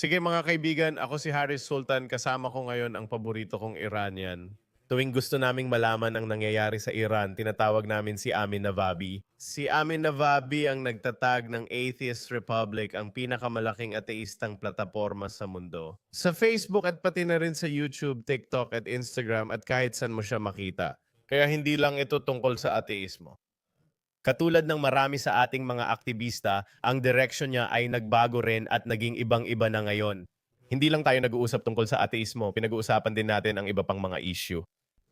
Sige mga kaibigan, ako si Haris Sultan. Kasama ko ngayon ang paborito kong Iranian. Tuwing gusto naming malaman ang nangyayari sa Iran, tinatawag namin si Amin Navabi. Si Amin Navabi ang nagtatag ng Atheist Republic, ang pinakamalaking ateistang plataporma sa mundo. Sa Facebook at pati na rin sa YouTube, TikTok at Instagram at kahit saan mo siya makita. Kaya hindi lang ito tungkol sa ateismo. Katulad ng marami sa ating mga aktivista, ang direksyon niya ay nagbago rin at naging ibang-iba na ngayon. Hindi lang tayo nag-uusap tungkol sa ateismo, pinag-uusapan din natin ang iba pang mga issue.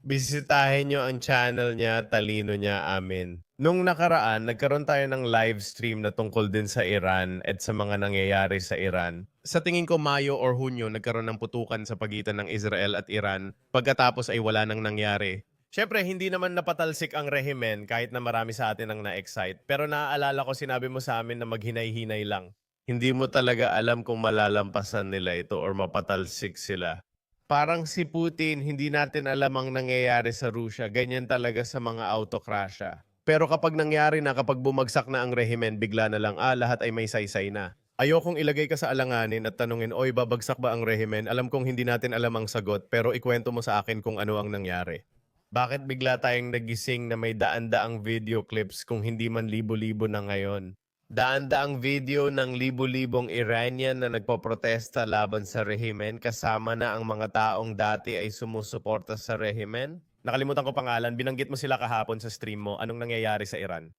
Bisitahin niyo ang channel niya, Talino niya Amin. Nung nakaraan, nagkaroon tayo ng live stream na tungkol din sa Iran at sa mga nangyayari sa Iran. Sa tingin ko, Mayo or Hunyo, nagkaroon ng putukan sa pagitan ng Israel at Iran. Pagkatapos ay wala nang nangyari. Siyempre, hindi naman napatalsik ang rehimen kahit na marami sa atin ang na-excite. Pero naaalala ko sinabi mo sa amin na maghinay-hinay lang. Hindi mo talaga alam kung malalampasan nila ito or mapatalsik sila. Parang si Putin, hindi natin alam ang nangyayari sa Rusya. Ganyan talaga sa mga autokrasya. Pero kapag nangyari na, kapag bumagsak na ang rehimen, bigla na lang, lahat ay may saysay na. Ayokong ilagay ka sa alanganin at tanungin, oy, babagsak ba ang rehimen? Alam kong hindi natin alam ang sagot, pero ikwento mo sa akin kung ano ang nangyari. Bakit bigla tayong nagising na may daan-daang video clips kung hindi man libo-libo na ngayon? Daan-daang video ng libo-libong Iranian na nagpoprotesta laban sa rehimen kasama na ang mga taong dati ay sumusuporta sa rehimen? Nakalimutan ko pangalan, binanggit mo sila kahapon sa stream mo. Anong nangyayari sa Iran?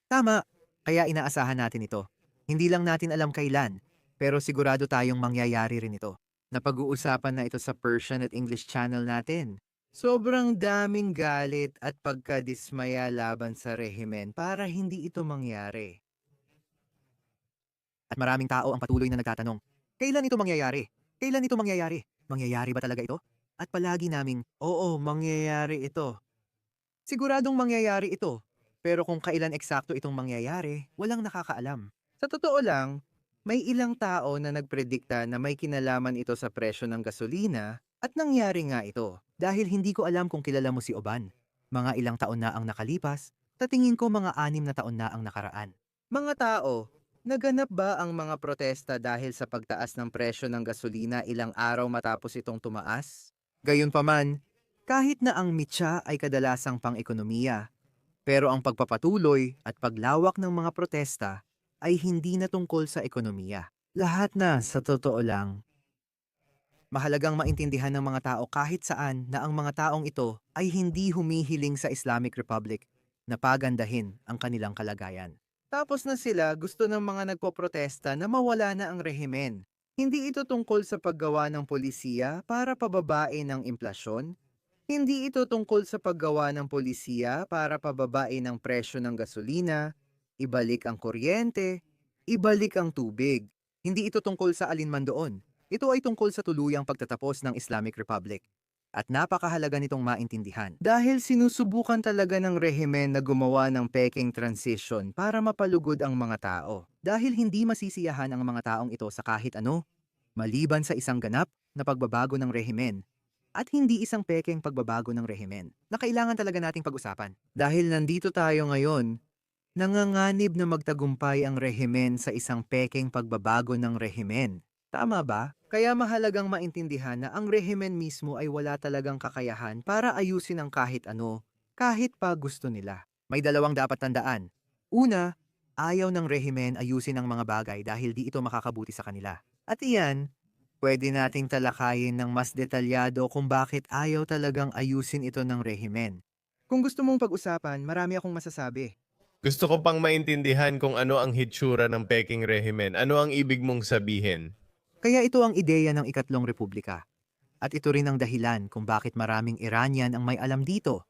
Tama, kaya inaasahan natin ito. Hindi lang natin alam kailan, pero sigurado tayong mangyayari rin ito. Napag-uusapan na ito sa Persian at English channel natin. Sobrang daming galit at pagkadismaya laban sa rehimen para hindi ito mangyari. At maraming tao ang patuloy na nagtatanong, kailan ito mangyayari? Kailan ito mangyayari? Mangyayari ba talaga ito? At palagi naming, oo, mangyayari ito. Siguradong mangyayari ito, pero kung kailan eksakto itong mangyayari, walang nakakaalam. Sa totoo lang, may ilang tao na nagpredikta na may kinalaman ito sa presyo ng gasolina at nangyari nga ito dahil hindi ko alam kung kilala mo si Oban. Mga ilang taon na ang nakalipas, tatingin ko mga 6 na taon na ang nakaraan. Mga tao, naganap ba ang mga protesta dahil sa pagtaas ng presyo ng gasolina ilang araw matapos itong tumaas? Gayunpaman, kahit na ang mitya ay kadalasang pang-ekonomiya, pero ang pagpapatuloy at paglawak ng mga protesta ay hindi na tungkol sa ekonomiya. Lahat na, sa totoo lang. Mahalagang maintindihan ng mga tao kahit saan na ang mga taong ito ay hindi humihiling sa Islamic Republic na pagandahin ang kanilang kalagayan. Tapos na sila gusto ng mga nagpoprotesta na mawala na ang rehimen. Hindi ito tungkol sa paggawa ng polisiya para pababain ang implasyon. Hindi ito tungkol sa paggawa ng polisiya para pababain ang presyo ng gasolina, ibalik ang kuryente, ibalik ang tubig. Hindi ito tungkol sa alinman doon. Ito ay tungkol sa tuluyang pagtatapos ng Islamic Republic. At napakahalaga nitong maintindihan. Dahil sinusubukan talaga ng rehimen na gumawa ng peking transition para mapalugod ang mga tao. Dahil hindi masisiyahan ang mga taong ito sa kahit ano, maliban sa isang ganap na pagbabago ng rehimen at hindi isang pekeng pagbabago ng rehimen na kailangan talaga nating pag-usapan. Dahil nandito tayo ngayon, nanganganib na magtagumpay ang rehimen sa isang pekeng pagbabago ng rehimen. Tama ba? Kaya mahalagang maintindihan na ang rehimen mismo ay wala talagang kakayahan para ayusin ang kahit ano, kahit pa gusto nila. May dalawang dapat tandaan. Una, ayaw ng rehimen ayusin ang mga bagay dahil di ito makakabuti sa kanila. At iyan, pwede nating talakayin ng mas detalyado kung bakit ayaw talagang ayusin ito ng rehimen. Kung gusto mong pag-usapan, marami akong masasabi. Gusto ko pang maintindihan kung ano ang hitsura ng Peking rehimen. Ano ang ibig mong sabihin? Kaya ito ang ideya ng Ikatlong Republika. At ito rin ang dahilan kung bakit maraming Iranian ang may alam dito.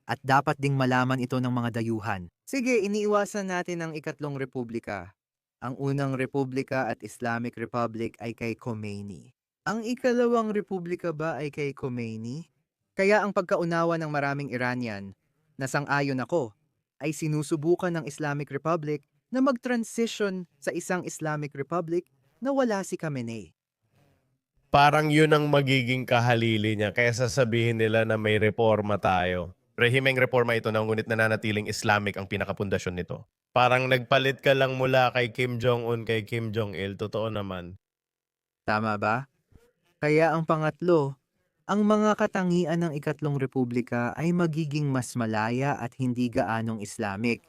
At dapat ding malaman ito ng mga dayuhan. Sige, iniiwasan natin ang Ikatlong Republika. Ang Unang Republika at Islamic Republic ay kay Khomeini. Ang Ikalawang Republika ba ay kay Khomeini? Kaya ang pagkaunawa ng maraming Iranian, na sang-ayon ako, ay sinusubukan ng Islamic Republic na mag-transition sa isang Islamic Republic na wala si Khamenei. Parang yun ang magiging kahalili niya kaya sasabihin nila na may reforma tayo. Rehimeng reforma ito na ngunit nananatiling Islamic ang pinakapundasyon nito. Parang nagpalit ka lang mula kay Kim Jong-un kay Kim Jong-il, totoo naman. Tama ba? Kaya ang pangatlo, ang mga katangian ng ikatlong republika ay magiging mas malaya at hindi gaanong Islamic.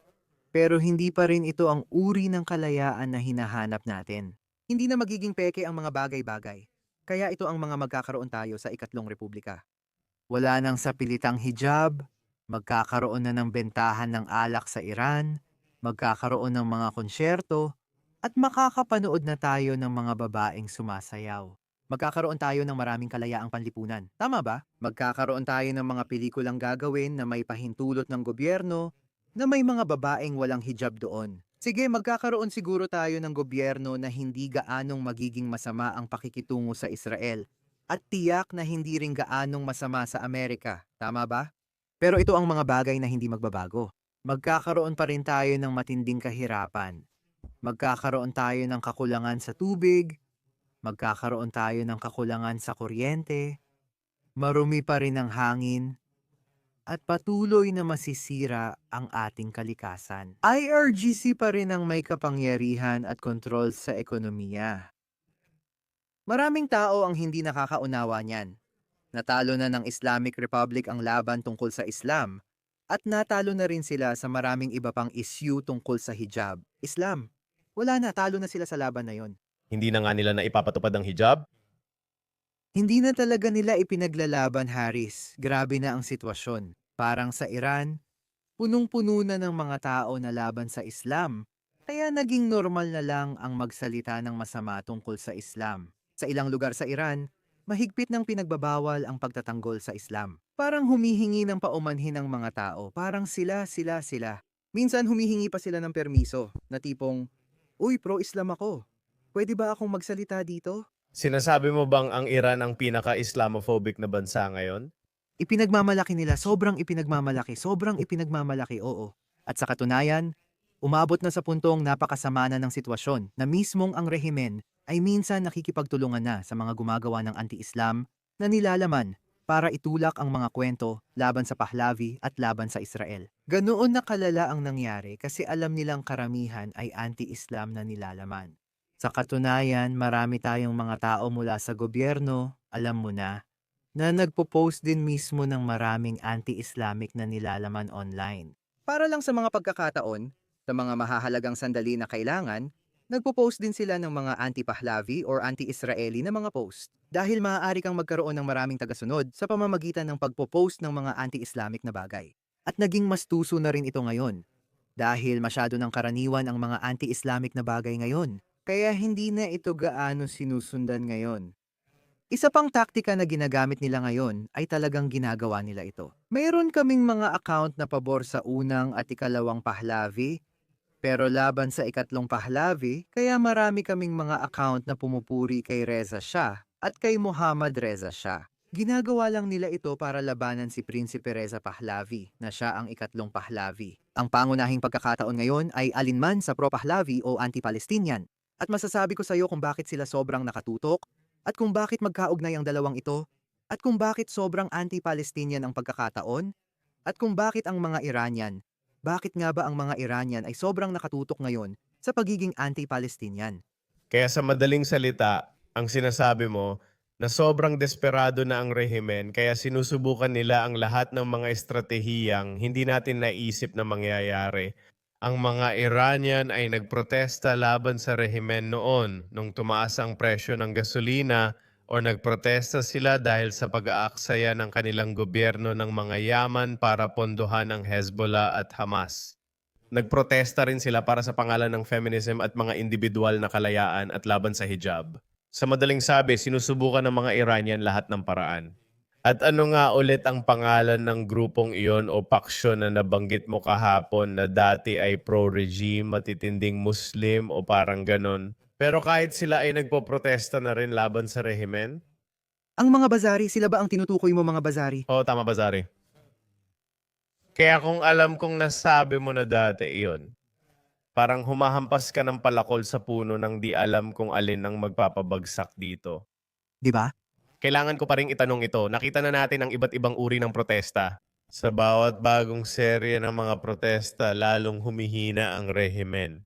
Pero hindi pa rin ito ang uri ng kalayaan na hinahanap natin. Hindi na magiging peke ang mga bagay-bagay. Kaya ito ang mga magkakaroon tayo sa ikatlong republika. Wala nang sapilitang hijab, magkakaroon na ng bentahan ng alak sa Iran, magkakaroon ng mga konsyerto, at makakapanood na tayo ng mga babaeng sumasayaw. Magkakaroon tayo ng maraming kalayaang panlipunan. Tama ba? Magkakaroon tayo ng mga pelikulang gagawin na may pahintulot ng gobyerno na may mga babaeng walang hijab doon. Sige, magkakaroon siguro tayo ng gobyerno na hindi gaanong magiging masama ang pakikitungo sa Israel at tiyak na hindi rin gaanong masama sa Amerika. Tama ba? Pero ito ang mga bagay na hindi magbabago. Magkakaroon pa rin tayo ng matinding kahirapan. Magkakaroon tayo ng kakulangan sa tubig, magkakaroon tayo ng kakulangan sa kuryente, marumi pa rin ang hangin, at patuloy na masisira ang ating kalikasan. IRGC pa rin ang may kapangyarihan at kontrol sa ekonomiya. Maraming tao ang hindi nakakaunawa niyan. Natalo na ng Islamic Republic ang laban tungkol sa Islam at natalo na rin sila sa maraming iba pang issue tungkol sa hijab. Islam. Wala na, talo na sila sa laban na yon. Hindi na nga nila na ipapatupad ang hijab? Hindi na talaga nila ipinaglalaban, Haris. Grabe na ang sitwasyon. Parang sa Iran, punong-puno na ng mga tao na laban sa Islam. Kaya naging normal na lang ang magsalita ng masama tungkol sa Islam. Sa ilang lugar sa Iran, mahigpit ng pinagbabawal ang pagtatanggol sa Islam. Parang humihingi ng paumanhin ng mga tao. Parang sila. Minsan humihingi pa sila ng permiso na tipong, "Uy, pro-Islam ako. Pwede ba akong magsalita dito?" Sinasabi mo bang ang Iran ang pinaka-Islamophobic na bansa ngayon? Ipinagmamalaki nila, sobrang ipinagmamalaki, oo. At sa katunayan, umabot na sa puntong napakasama na ng sitwasyon na mismong ang rehimen ay minsan nakikipagtulungan na sa mga gumagawa ng anti-Islam na nilalaman para itulak ang mga kwento laban sa Pahlavi at laban sa Israel. Ganoon na kalala ang nangyari kasi alam nilang karamihan ay anti-Islam na nilalaman. Sa katunayan, marami tayong mga tao mula sa gobyerno, alam mo na nagpo-post din mismo ng maraming anti-Islamic na nilalaman online. Para lang sa mga pagkakataon, sa mga mahahalagang sandali na kailangan, nagpo-post din sila ng mga anti-Pahlavi or anti-Israeli na mga post. Dahil maaari kang magkaroon ng maraming tagasunod sa pamamagitan ng pagpo-post ng mga anti-Islamic na bagay. At naging mas tuso na rin ito ngayon. Dahil masyado ng karaniwan ang mga anti-Islamic na bagay ngayon. Kaya hindi na ito gaano sinusundan ngayon. Isa pang taktika na ginagamit nila ngayon ay talagang ginagawa nila ito. Mayroon kaming mga account na pabor sa unang at ikalawang Pahlavi, pero laban sa ikatlong Pahlavi, kaya marami kaming mga account na pumupuri kay Reza Shah at kay Muhammad Reza Shah. Ginagawa lang nila ito para labanan si Prinsipe Reza Pahlavi na siya ang ikatlong Pahlavi. Ang pangunahing pagkakataon ngayon ay alinman sa pro-Pahlavi o anti-Palestinian. At masasabi ko sa iyo kung bakit sila sobrang nakatutok at kung bakit magkaugnay ang dalawang ito, at kung bakit sobrang anti-Palestinian ang pagkakataon, at kung bakit ang mga Iranian, bakit nga ba ang mga Iranian ay sobrang nakatutok ngayon sa pagiging anti-Palestinian? Kaya sa madaling salita, ang sinasabi mo na sobrang desperado na ang rehimen kaya sinusubukan nila ang lahat ng mga estratehiyang hindi natin naisip na mangyayari. Ang mga Iranian ay nagprotesta laban sa rehimen noon nung tumaas ang presyo ng gasolina o nagprotesta sila dahil sa pag-aaksaya ng kanilang gobyerno ng mga yaman para pondohan ang Hezbollah at Hamas. Nagprotesta rin sila para sa pangalan ng feminism at mga individual na kalayaan at laban sa hijab. Sa madaling sabi, sinusubukan ng mga Iranian lahat ng paraan. At ano nga ulit ang pangalan ng grupong iyon o paksyon na nabanggit mo kahapon na dati ay pro-regime, matitinding Muslim o parang ganon? Pero kahit sila ay nagpoprotesta na rin laban sa rehimen? Ang mga Bazari, sila ba ang tinutukoy mo mga Bazari? Oo, tama ba, Zari? Kaya kung alam kong nasabi mo na dati iyon, parang humahampas ka ng palakol sa puno nang di alam kung alin ang magpapabagsak dito. Di ba? Kailangan ko pa ring itanong ito. Nakita na natin ang iba't ibang uri ng protesta. Sa bawat bagong serye ng mga protesta, lalong humihina ang rehimen.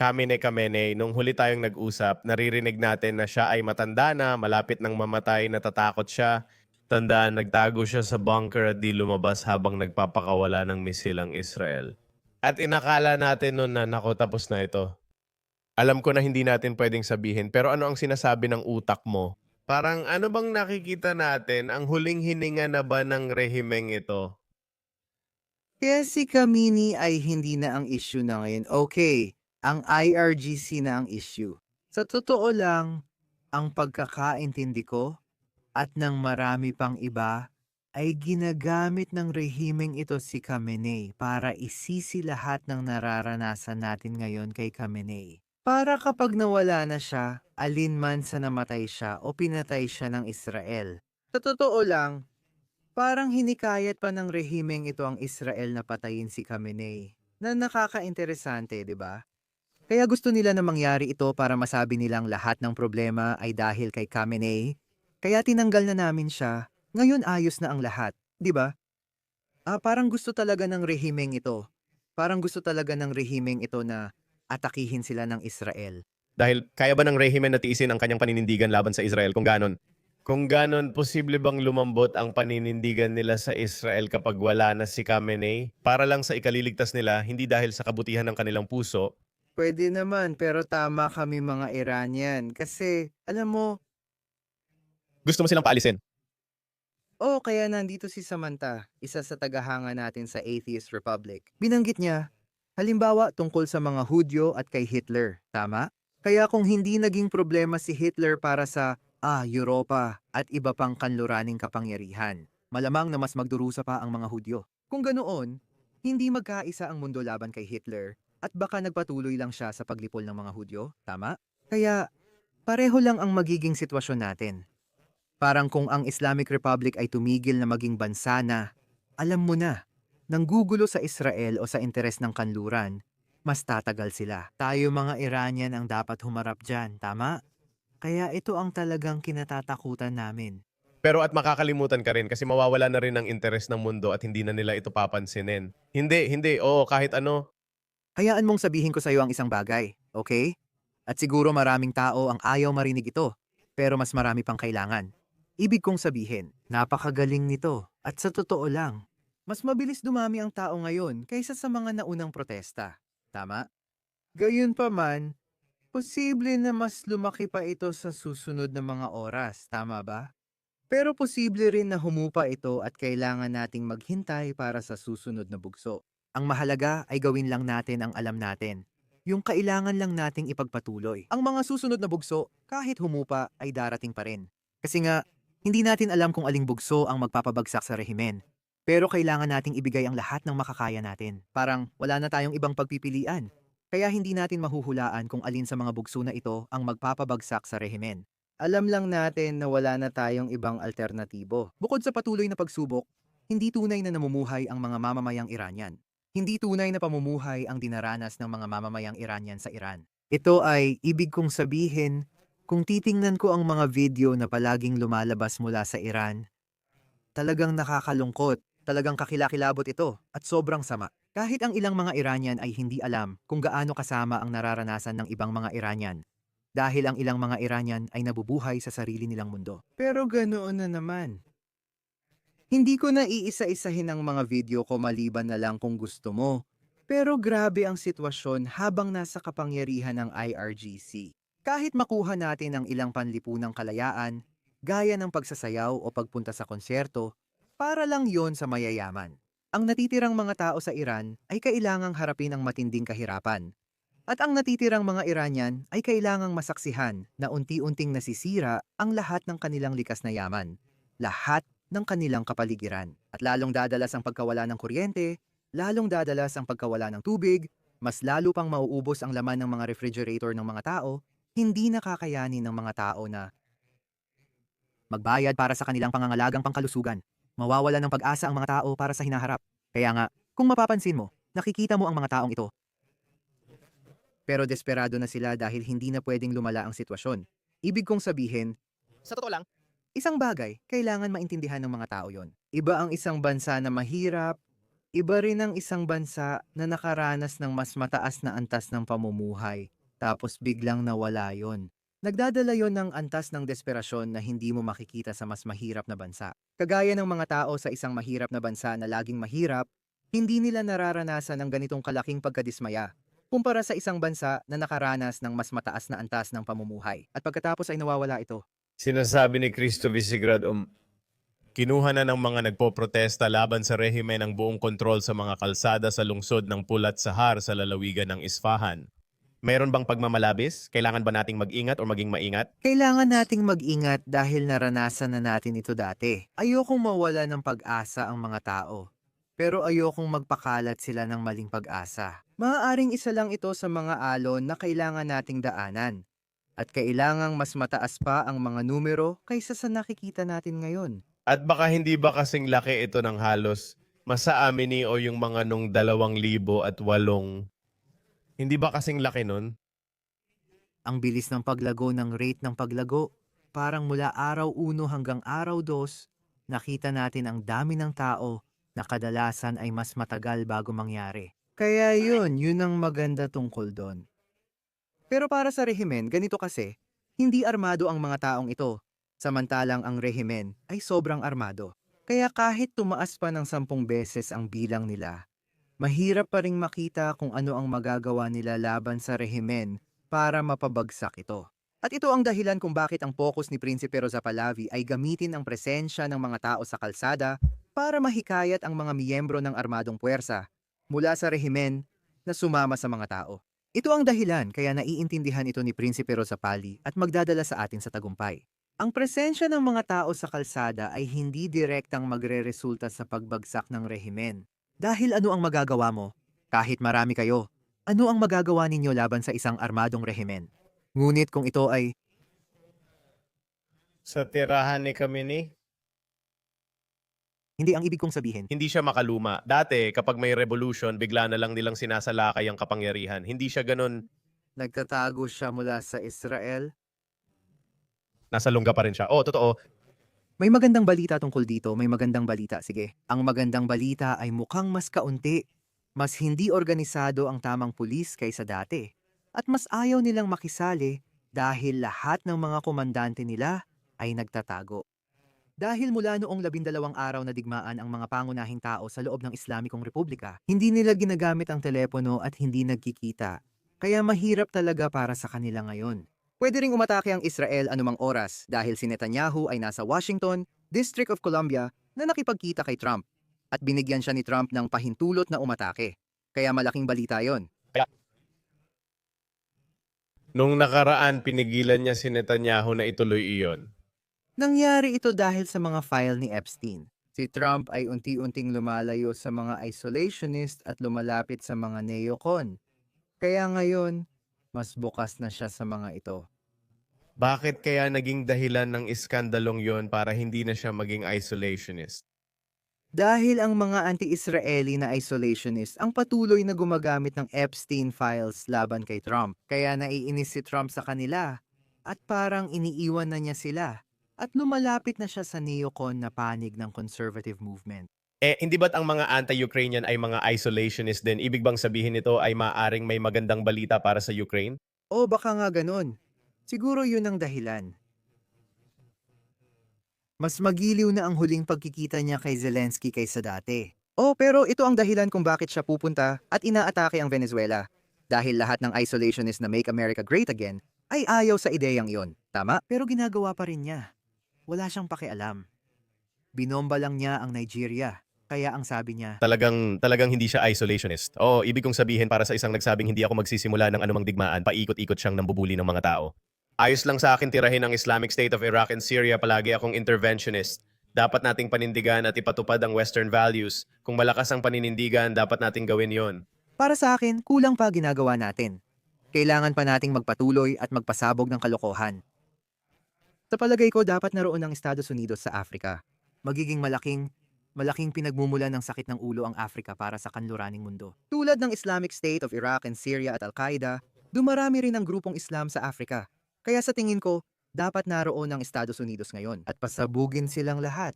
Kamene, nung huli tayong nag-usap, naririnig natin na siya ay matanda na, malapit ng mamatay, natatakot siya. Tandaan, nagtago siya sa bunker at di lumabas habang nagpapakawala ng misil ang Israel. At inakala natin noon na nako tapos na ito. Alam ko na hindi natin pwedeng sabihin, pero ano ang sinasabi ng utak mo? Parang ano bang nakikita natin? Ang huling hininga na ba ng rehimeng ito? Kaya si Kamini ay hindi na ang issue na ngayon. Okay, ang IRGC na ang issue. Sa totoo lang, ang pagkakaintindi ko at ng marami pang iba ay ginagamit ng rehimeng ito si Khamenei para isisi lahat ng nararanasan natin ngayon kay Khamenei. Para kapag nawala na siya, alinman sa namatay siya o pinatay siya ng Israel. Sa totoo lang, parang hinikayat pa ng rehimeng ito ang Israel na patayin si Khamenei. Na nakakainteresante, di ba? Kaya gusto nila na mangyari ito para masabi nilang lahat ng problema ay dahil kay Khamenei. Kaya tinanggal na namin siya. Ngayon ayos na ang lahat, di ba? Parang gusto talaga ng rehimeng ito. Parang gusto talaga ng rehimeng ito na atakihin sila ng Israel. Dahil kaya ba ng rehimen na tiisin ang kanyang paninindigan laban sa Israel kung ganon? Kung ganon, posible bang lumambot ang paninindigan nila sa Israel kapag wala na si Khamenei? Para lang sa ikaliligtas nila, hindi dahil sa kabutihan ng kanilang puso. Pwede naman, pero tama kami mga Iranian. Kasi, alam mo, Gusto mo silang paalisin? kaya nandito si Samantha, isa sa tagahanga natin sa Atheist Republic. Binanggit niya, halimbawa tungkol sa mga Hudyo at kay Hitler, tama? Kaya kung hindi naging problema si Hitler para sa, Europa at iba pang kanluraning kapangyarihan, malamang na mas magdurusa pa ang mga Hudyo. Kung ganoon, hindi magkaisa ang mundo laban kay Hitler at baka nagpatuloy lang siya sa paglipol ng mga Hudyo, tama? Kaya, pareho lang ang magiging sitwasyon natin. Parang kung ang Islamic Republic ay tumigil na maging bansa na, alam mo na, nanggugulo sa Israel o sa interes ng kanluran, mas tatagal sila. Tayo mga Iranian ang dapat humarap dyan, tama? Kaya ito ang talagang kinatatakutan namin. Pero at makakalimutan ka rin kasi mawawala na rin ang interes ng mundo at hindi na nila ito papansinin. Hindi, oo, kahit ano. Hayaan mong sabihin ko sa iyo ang isang bagay, okay? At siguro maraming tao ang ayaw marinig ito, pero mas marami pang kailangan. Ibig kong sabihin, napakagaling nito at sa totoo lang, mas mabilis dumami ang tao ngayon kaysa sa mga naunang protesta. Tama? Gayunpaman, posible na mas lumaki pa ito sa susunod na mga oras, tama ba? Pero posible rin na humupa ito at kailangan nating maghintay para sa susunod na bugso. Ang mahalaga ay gawin lang natin ang alam natin. Yung kailangan lang nating ipagpatuloy. Ang mga susunod na bugso, kahit humupa, ay darating pa rin. Kasi nga, hindi natin alam kung aling bugso ang magpapabagsak sa rehimen. Pero kailangan nating ibigay ang lahat ng makakaya natin. Parang wala na tayong ibang pagpipilian. Kaya hindi natin mahuhulaan kung alin sa mga bugso na ito ang magpapabagsak sa rehimen. Alam lang natin na wala na tayong ibang alternatibo. Bukod sa patuloy na pagsubok, hindi tunay na namumuhay ang mga mamamayang Iranian. Hindi tunay na pamumuhay ang dinaranas ng mga mamamayang Iranian sa Iran. Ito ay ibig kong sabihin, kung titingnan ko ang mga video na palaging lumalabas mula sa Iran, talagang nakakalungkot, talagang kakilakilabot ito at sobrang sama. Kahit ang ilang mga Iranian ay hindi alam kung gaano kasama ang nararanasan ng ibang mga Iranian. Dahil ang ilang mga Iranian ay nabubuhay sa sarili nilang mundo. Pero ganoon na naman. Hindi ko na iisa-isahin ang mga video ko maliban na lang kung gusto mo. Pero grabe ang sitwasyon habang nasa kapangyarihan ng IRGC. Kahit makuha natin ang ilang panlipunang kalayaan, gaya ng pagsasayaw o pagpunta sa konsyerto, para lang yon sa mayayaman. Ang natitirang mga tao sa Iran ay kailangang harapin ang matinding kahirapan. At ang natitirang mga Iranian ay kailangang masaksihan na unti-unting nasisira ang lahat ng kanilang likas na yaman, lahat ng kanilang kapaligiran. At lalong dadalas ang pagkawala ng kuryente, lalong dadalas ang pagkawala ng tubig, mas lalo pang mauubos ang laman ng mga refrigerator ng mga tao, hindi nakakayanin ng mga tao na magbayad para sa kanilang pangangalagang pangkalusugan. Mawawala ng pag-asa ang mga tao para sa hinaharap. Kaya nga, kung mapapansin mo, nakikita mo ang mga taong ito. Pero desperado na sila dahil hindi na pwedeng lumala ang sitwasyon. Ibig kong sabihin, sa totoo lang, isang bagay, kailangan maintindihan ng mga tao yon. Iba ang isang bansa na mahirap, Iba rin ang isang bansa na nakaranas ng mas mataas na antas ng pamumuhay, tapos biglang nawala yon. Nagdadala yon ng antas ng desperasyon na hindi mo makikita sa mas mahirap na bansa. Kagaya ng mga tao sa isang mahirap na bansa na laging mahirap, hindi nila nararanasan ng ganitong kalaking pagkadismaya kumpara sa isang bansa na nakaranas ng mas mataas na antas ng pamumuhay. At pagkatapos ay nawawala ito. Sinasabi ni Cristo Visegrad, kinuha na ng mga nagpoprotesta laban sa rehimen ang buong kontrol sa mga kalsada sa lungsod ng Pulat Sahar sa lalawigan ng Isfahan. Mayroon bang pagmamalabis? Kailangan ba nating mag-ingat o maging maingat? Kailangan nating mag-ingat dahil naranasan na natin ito dati. Ayokong mawala ng pag-asa ang mga tao. Pero ayokong magpakalat sila ng maling pag-asa. Maaaring isa lang ito sa mga alon na kailangan nating daanan. At kailangang mas mataas pa ang mga numero kaysa sa nakikita natin ngayon. At baka hindi ba kasing laki ito ng halos masaamin o yung mga nung 2008? Hindi ba kasing laki nun? Ang bilis ng paglago ng rate ng paglago, parang mula araw 1 hanggang araw 2, nakita natin ang dami ng tao na kadalasan ay mas matagal bago mangyari. Kaya yun ang maganda tungkol doon. Pero para sa rehimen, ganito kasi, hindi armado ang mga taong ito, samantalang ang rehimen ay sobrang armado. Kaya kahit tumaas pa ng 10 beses ang bilang nila, mahirap pa ring makita kung ano ang magagawa nila laban sa rehimen para mapabagsak ito. At ito ang dahilan kung bakit ang focus ni Prinsipe Rosa Pahlavi ay gamitin ang presensya ng mga tao sa kalsada para mahikayat ang mga miyembro ng armadong puwersa mula sa rehimen na sumama sa mga tao. Ito ang dahilan kaya naiintindihan ito ni Prinsipe Rosa Pali at magdadala sa atin sa tagumpay. Ang presensya ng mga tao sa kalsada ay hindi direktang magreresulta sa pagbagsak ng rehimen. Dahil ano ang magagawa mo? Kahit marami kayo, ano ang magagawa ninyo laban sa isang armadong rehimen? Ngunit kung ito ay Sa tirahan ni kami ni, hindi ang ibig kong sabihin, hindi siya makaluma. Dati, kapag may revolution, bigla na lang nilang sinasalakay ang kapangyarihan. Hindi siya ganun, nagtatago siya mula sa Israel. nasa lungga pa rin siya. Oh, totoo. May magandang balita tungkol dito, may magandang balita, sige. Ang magandang balita ay mukhang mas kaunti, mas hindi organisado ang tamang pulis kaysa dati. At mas ayaw nilang makisali dahil lahat ng mga komandante nila ay nagtatago. Dahil mula noong 12 araw na digmaan ang mga pangunahing tao sa loob ng Islamikong Republika, hindi nila ginagamit ang telepono at hindi nagkikita. Kaya mahirap talaga para sa kanila ngayon. Pwede ring umatake ang Israel anumang oras dahil si Netanyahu ay nasa Washington, District of Columbia na nakipagkita kay Trump. At binigyan siya ni Trump ng pahintulot na umatake. Kaya malaking balita yon. Nung nakaraan, pinigilan niya si Netanyahu na ituloy iyon. Nangyari ito dahil sa mga file ni Epstein. Si Trump ay unti-unting lumalayo sa mga isolationist at lumalapit sa mga neocon. Kaya ngayon, mas bukas na siya sa mga ito. Bakit kaya naging dahilan ng iskandalong yon para hindi na siya maging isolationist? Dahil ang mga anti-Israeli na isolationist ang patuloy na gumagamit ng Epstein files laban kay Trump. Kaya naiinis si Trump sa kanila at parang iniiwan na niya sila at lumalapit na siya sa neocon na panig ng conservative movement. Hindi ba't ang mga anti-Ukrainian ay mga isolationist din? Ibig bang sabihin nito ay maaring may magandang balita para sa Ukraine? O baka nga ganun. Siguro yun ang dahilan. Mas magiliw na ang huling pagkikita niya kay Zelensky kaysa dati. Oh, pero ito ang dahilan kung bakit siya pupunta at inaatake ang Venezuela. Dahil lahat ng isolationist na Make America Great Again ay ayaw sa ideyang iyon. Tama? Pero ginagawa pa rin niya. Wala siyang pakialam. Binomba lang niya ang Nigeria. Kaya ang sabi niya, Talagang hindi siya isolationist. O, ibig kong sabihin para sa isang nagsabing hindi ako magsisimula ng anumang digmaan, paikot-ikot siyang nambubuli ng mga tao. Ayos lang sa akin tirahin ang Islamic State of Iraq and Syria, palagi akong interventionist. Dapat nating panindigan at ipatupad ang Western values. Kung malakas ang paninindigan, dapat nating gawin yon. para sa akin, kulang pa ginagawa natin. Kailangan pa nating magpatuloy at magpasabog ng kalokohan. Sa palagay ko, dapat naroon ang Estados Unidos sa Afrika. Magiging malaking pinagmumulan ng sakit ng ulo ang Afrika para sa kanluraning mundo. Tulad ng Islamic State of Iraq and Syria at Al-Qaeda, dumarami rin ang grupong Islam sa Afrika. Kaya sa tingin ko, dapat naroon ang Estados Unidos ngayon at pasabugin silang lahat.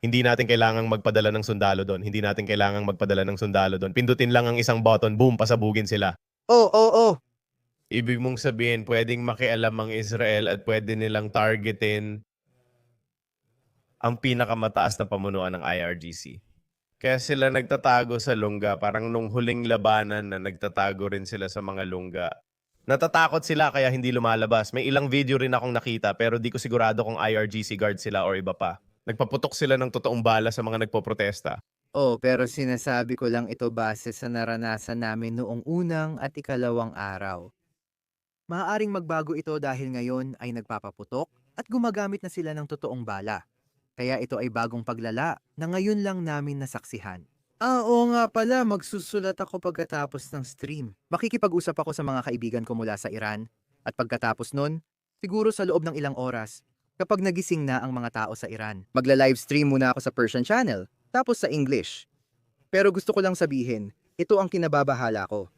Hindi natin kailangang magpadala ng sundalo doon. Hindi natin kailangang magpadala ng sundalo doon. Pindutin lang ang isang button, boom, pasabugin sila. Oo. Ibig mong sabihin, pwedeng makialam ang Israel at pwede nilang targetin ang pinakamataas na pamunuan ng IRGC. Kaya sila nagtatago sa lungga, parang nung huling labanan na nagtatago rin sila sa mga lungga. Natatakot sila kaya hindi lumalabas. May ilang video rin akong nakita pero di ko sigurado kung IRGC guard sila or iba pa. Nagpaputok sila ng totoong bala sa mga nagpoprotesta. Pero sinasabi ko lang ito base sa naranasan namin noong unang at ikalawang araw. Maaaring magbago ito dahil ngayon ay nagpapaputok at gumagamit na sila ng totoong bala. Kaya ito ay bagong paglala na ngayon lang namin nasaksihan. Oo nga pala, magsusulat ako pagkatapos ng stream. Makikipag-usap ako sa mga kaibigan ko mula sa Iran at pagkatapos nun, siguro sa loob ng ilang oras, kapag nagising na ang mga tao sa Iran. Magla-livestream muna ako sa Persian channel, tapos sa English. Pero gusto ko lang sabihin, ito ang kinababahala ko.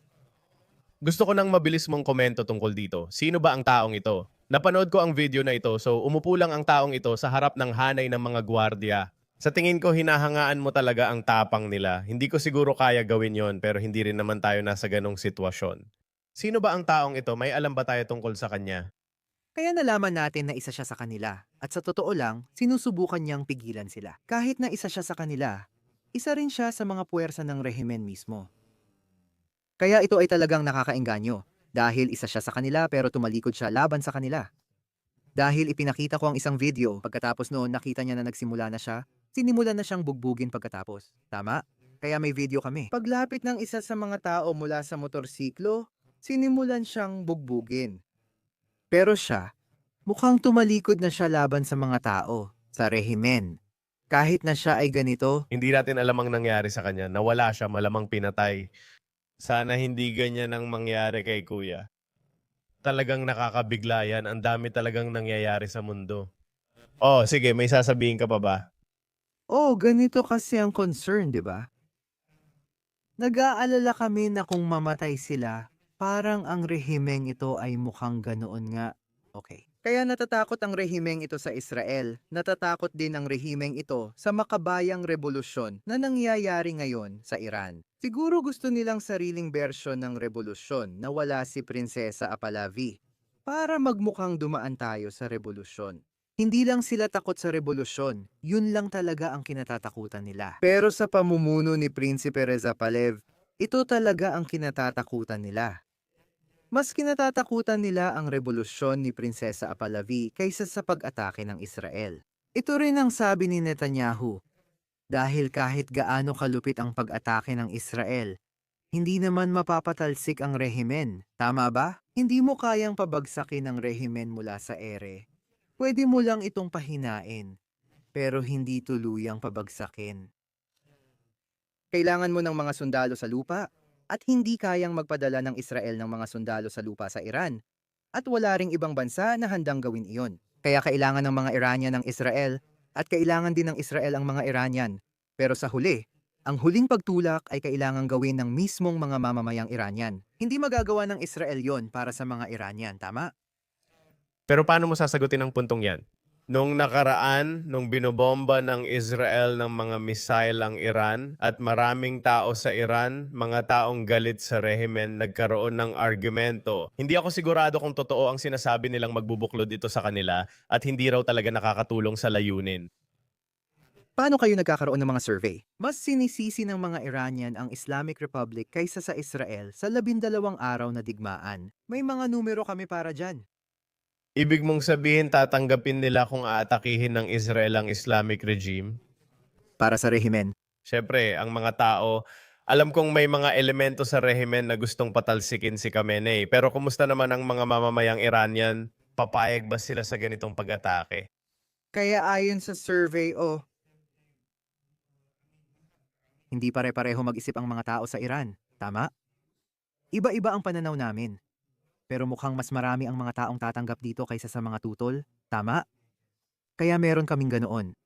Gusto ko nang mabilis mong komento tungkol dito. Sino ba ang taong ito? Napanood ko ang video na ito so umupo lang ang taong ito sa harap ng hanay ng mga gwardiya. Sa tingin ko hinahangaan mo talaga ang tapang nila. Hindi ko siguro kaya gawin yon pero hindi rin naman tayo nasa ganong sitwasyon. Sino ba ang taong ito? May alam ba tayo tungkol sa kanya? Kaya nalaman natin na isa siya sa kanila. At sa totoo lang, sinusubukan niyang pigilan sila. Kahit na isa siya sa kanila, isa rin siya sa mga puwersa ng rehimen mismo. Kaya ito ay talagang nakakaengganyo. Dahil isa siya sa kanila pero tumalikod siya laban sa kanila. Dahil ipinakita ko ang isang video, pagkatapos noon nakita niya na nagsimula na siya, sinimulan na siyang bugbugin pagkatapos. Tama? Kaya may video kami. Paglapit ng isa sa mga tao mula sa motorsiklo, sinimulan siyang bugbugin. Pero siya, mukhang tumalikod na siya laban sa mga tao, sa rehimen. Kahit na siya ay ganito, Hindi natin alam ang nangyari sa kanya. Nawala siya, malamang pinatay. Sana hindi ganyan ang mangyari kay kuya. Talagang nakakabigla yan. Ang dami talagang nangyayari sa mundo. Oh, sige, may sasabihin ka pa ba? ganito kasi ang concern, di ba? Nag-aalala kami na kung mamatay sila, parang ang rehimeng ito ay mukhang ganoon nga. Okay. Kaya natatakot ang rehimeng ito sa Israel. Natatakot din ang rehimeng ito sa makabayang revolusyon na nangyayari ngayon sa Iran. Siguro gusto nilang sariling bersyon ng revolusyon na wala si Prinsesa Apalavi para magmukhang dumaan tayo sa revolusyon. Hindi lang sila takot sa revolusyon, yun lang talaga ang kinatatakutan nila. Pero sa pamumuno ni Prinsipe Reza Pahlavi, ito talaga ang kinatatakutan nila. Mas kinatatakutan nila ang revolusyon ni Prinsesa Apalavi kaysa sa pag-atake ng Israel. Ito rin ang sabi ni Netanyahu, dahil kahit gaano kalupit ang pag-atake ng Israel, hindi naman mapapatalsik ang rehimen. Tama ba? Hindi mo kayang pabagsakin ang rehimen mula sa ere. Pwede mo lang itong pahinain, pero hindi tuluyang pabagsakin. Kailangan mo ng mga sundalo sa lupa at hindi kayang magpadala ng Israel ng mga sundalo sa lupa sa Iran. At wala ring ibang bansa na handang gawin iyon. Kaya kailangan ng mga Iranian ng Israel at kailangan din ng Israel ang mga Iranian. Pero sa huli, ang huling pagtulak ay kailangang gawin ng mismong mga mamamayang Iranian. Hindi magagawa ng Israel yon para sa mga Iranian, tama? Pero paano mo sasagutin ang puntong yan? Nung nakaraan, nung binobomba ng Israel ng mga missile ang Iran at maraming tao sa Iran, mga taong galit sa rehimen, nagkaroon ng argumento. Hindi ako sigurado kung totoo ang sinasabi nilang magbubuklod ito sa kanila at hindi raw talaga nakakatulong sa layunin. Paano kayo nagkakaroon ng mga survey? Mas sinisisi ng mga Iranian ang Islamic Republic kaysa sa Israel sa 12 araw na digmaan. May mga numero kami para dyan. Ibig mong sabihin tatanggapin nila kung aatakihin ng Israel ang Islamic regime? Para sa rehimen. Siyempre, ang mga tao, alam kong may mga elemento sa rehimen na gustong patalsikin si Khamenei. Pero kumusta naman ang mga mamamayang Iranian? Papayag ba sila sa ganitong pag-atake? Kaya ayon sa survey, hindi pare-pareho mag-isip ang mga tao sa Iran. Tama? Iba-iba ang pananaw namin. Pero mukhang mas marami ang mga taong tatanggap dito kaysa sa mga tutol. Tama? Kaya meron kaming ganoon.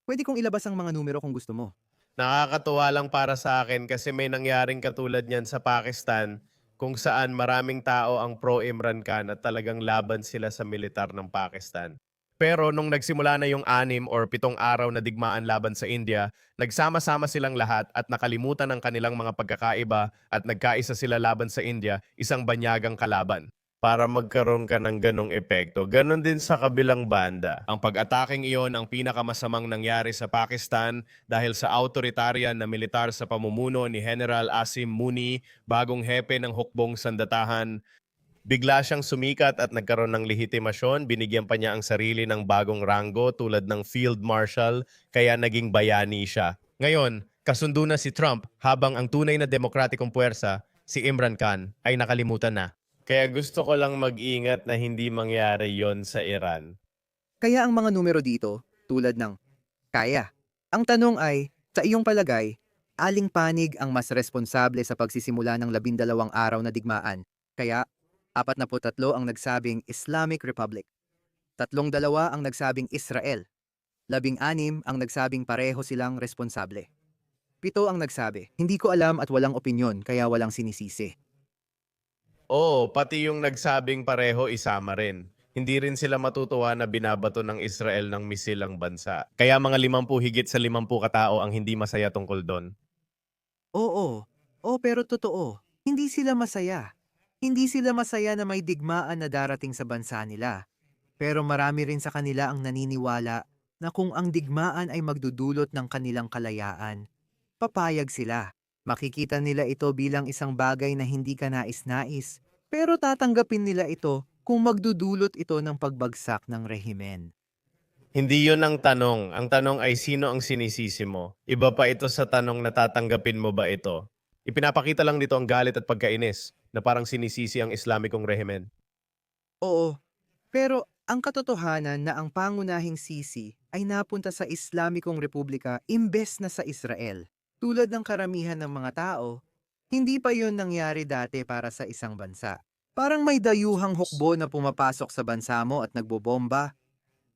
Pwede kong ilabas ang mga numero kung gusto mo. Nakakatuwa lang para sa akin kasi may nangyaring katulad niyan sa Pakistan kung saan maraming tao ang pro-Imran Khan at talagang laban sila sa militar ng Pakistan. Pero nung nagsimula na yung 6 or 7 araw na digmaan laban sa India, nagsama-sama silang lahat at nakalimutan ang kanilang mga pagkakaiba at nagkaisa sila laban sa India, isang banyagang kalaban. Para magkaroon ka ng ganong epekto. Ganon din sa kabilang banda. Ang pag-ataking iyon ang pinakamasamang nangyari sa Pakistan dahil sa authoritarian na militar sa pamumuno ni General Asim Muni, bagong hepe ng hukbong sandatahan. Bigla siyang sumikat at nagkaroon ng lehitimasyon, binigyan pa niya ang sarili ng bagong ranggo tulad ng Field Marshal, kaya naging bayani siya. Ngayon, kasundo na si Trump habang ang tunay na demokratikong puwersa, si Imran Khan, ay nakalimutan na. Kaya gusto ko lang mag-ingat na hindi mangyari yon sa Iran. Kaya ang mga numero dito, tulad ng kaya. Ang tanong ay, sa iyong palagay, aling panig ang mas responsable sa pagsisimula ng 12 araw na digmaan? Kaya, 43 ang nagsabing Islamic Republic. 32 ang nagsabing Israel. 16 ang nagsabing pareho silang responsable. 7 ang nagsabi, hindi ko alam at walang opinyon kaya walang sinisisi. Oo, pati yung nagsabing pareho isama rin. Hindi rin sila matutuwa na binabato ng Israel ng misil ang bansa. Kaya mga 50 higit sa 50 katao ang hindi masaya tungkol doon. Oo, pero totoo, hindi sila masaya. Hindi sila masaya na may digmaan na darating sa bansa nila. Pero marami rin sa kanila ang naniniwala na kung ang digmaan ay magdudulot ng kanilang kalayaan, papayag sila. Makikita nila ito bilang isang bagay na hindi ka nais-nais, pero tatanggapin nila ito kung magdudulot ito ng pagbagsak ng rehimen. Hindi yun ang tanong. Ang tanong ay sino ang sinisisi mo? Iba pa ito sa tanong na tatanggapin mo ba ito? Ipinapakita lang nito ang galit at pagkainis na parang sinisisi ang Islamikong rehimen. Oo, pero ang katotohanan na ang pangunahing sisi ay napunta sa Islamikong Republika imbes na sa Israel. Tulad ng karamihan ng mga tao, hindi pa yon nangyari dati para sa isang bansa. Parang may dayuhang hukbo na pumapasok sa bansa mo at nagbobomba,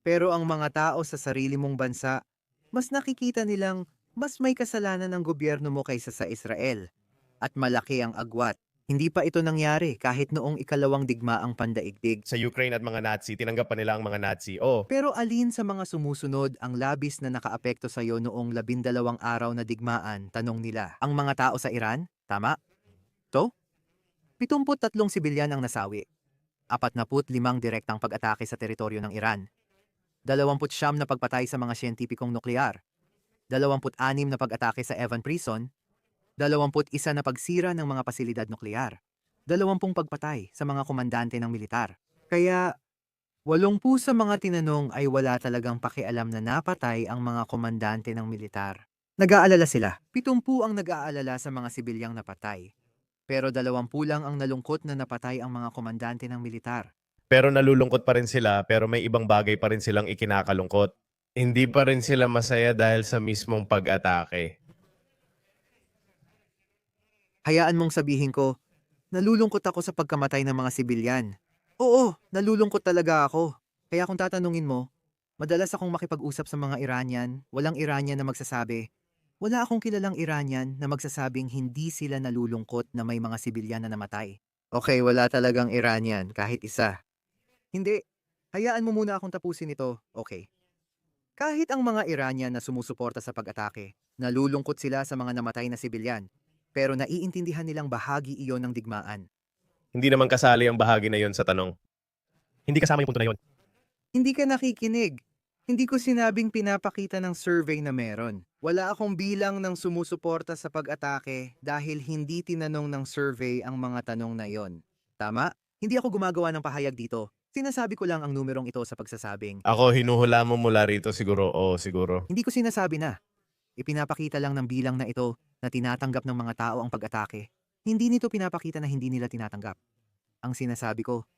pero ang mga tao sa sarili mong bansa, mas nakikita nilang mas may kasalanan ng gobyerno mo kaysa sa Israel. At malaki ang agwat. Hindi pa ito nangyari kahit noong ikalawang digmaang pandaigdig. Sa Ukraine at mga Nazi, tinanggap pa nila ang mga Nazi. Oh, Pero alin sa mga sumusunod ang labis na nakaapekto sa iyo noong 12 araw na digmaan, tanong nila. Ang mga tao sa Iran? Tama? To? 73 sibilyan ang nasawi. 45 direktang pag-atake sa teritoryo ng Iran. 29 na pagpatay sa mga siyentipikong nuklear. 26 na pag-atake sa Evan Prison. 21 na pagsira ng mga pasilidad nuklear. 20 pagpatay sa mga komandante ng militar. Kaya 80 sa mga tinanong ay wala talagang pakialam na napatay ang mga komandante ng militar. Nag-aalala sila. 70 ang nag-aalala sa mga sibilyang napatay. Pero 20 lang ang nalungkot na napatay ang mga komandante ng militar. pero nalulungkot pa rin sila pero may ibang bagay pa rin silang ikinakalungkot. Hindi pa rin sila masaya dahil sa mismong pag-atake. Hayaan mong sabihin ko, nalulungkot ako sa pagkamatay ng mga sibilyan. Oo, nalulungkot talaga ako. Kaya kung tatanungin mo, madalas akong makipag-usap sa mga Iranian, walang Iranian na magsasabi, wala akong kilalang Iranian na magsasabing hindi sila nalulungkot na may mga sibilyan na namatay. Okay, wala talagang Iranian, kahit isa. Hindi, hayaan mo muna akong tapusin ito, okay. Kahit ang mga Iranian na sumusuporta sa pag-atake, nalulungkot sila sa mga namatay na sibilyan, pero naiintindihan nilang bahagi iyon ng digmaan. Hindi naman kasali ang bahagi na yon sa tanong. Hindi kasama yung punto na yon. Hindi ka nakikinig. Hindi ko sinabing pinapakita ng survey na meron. Wala akong bilang ng sumusuporta sa pag-atake dahil hindi tinanong ng survey ang mga tanong na yon. Tama? Hindi ako gumagawa ng pahayag dito. Sinasabi ko lang ang numerong ito sa pagsasabing. Ako, hinuhula mo mula rito siguro. Oo, siguro. Hindi ko sinasabi na. Ipinapakita lang ng bilang na ito na tinatanggap ng mga tao ang pag-atake. Hindi nito pinapakita na hindi nila tinatanggap. Ang sinasabi ko,